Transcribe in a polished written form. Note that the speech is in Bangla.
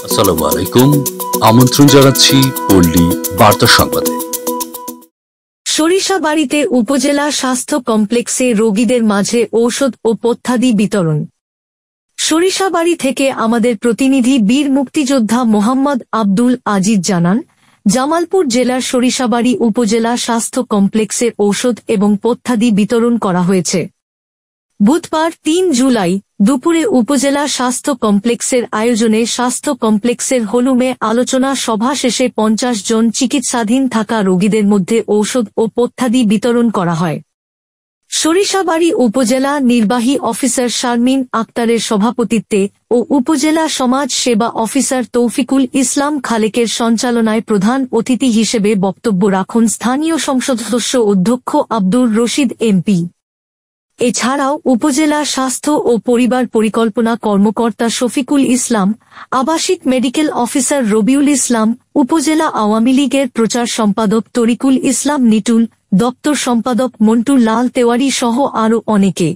আসসালামু আলাইকুম, আমন্ত্রণ জানাচ্ছি পল্লী বার্তা সংবাদে। সরিষাবাড়ীতে উপজেলা স্বাস্থ্য কমপ্লেক্সে রোগীদের মাঝে ঔষধ ও পথ্যাদি বিতরণ। সরিষাবাড়ী থেকে আমাদের প্রতিনিধি বীর মুক্তিযোদ্ধা মোহাম্মদ আব্দুল আজিজ জানান, জামালপুর জেলার সরিষাবাড়ী উপজেলা স্বাস্থ্য কমপ্লেক্সে ঔষধ এবং পথ্যাদি বিতরণ করা হয়েছে। বুধবার ৩ জুলাই দুপুরে উপজেলা স্বাস্থ্য কমপ্লেক্সের আয়োজনে স্বাস্থ্য কমপ্লেক্সের হলরুমে আলোচনা সভা শেষে ৫০ জন চিকিৎসাধীন থাকা রোগীদের মধ্যে ঔষধ ও পথ্যাদি বিতরণ করা হয়। সরিষাবাড়ী উপজেলা নির্বাহী অফিসার শারমিন আক্তারের সভাপতিত্বে ও উপজেলা সমাজ সেবা অফিসার তৌফিকুল ইসলাম খালেকের সঞ্চালনায় প্রধান অতিথি হিসেবে বক্তব্য রাখেন স্থানীয় সংসদ সদস্য অধ্যক্ষ আব্দুর রশিদ এমপি। এছাড়াও উপজেলা স্বাস্থ্য ও পরিবার পরিকল্পনা কর্মকর্তা শফিকুল ইসলাম, আবাসিক মেডিকেল অফিসার রবিউল ইসলাম, উপজেলা আওয়ামী লীগের প্রচার সম্পাদক তরিকুল ইসলাম নিটুল, দপ্তর সম্পাদক মন্টু লাল তেওয়ারি সহ আরও অনেকে।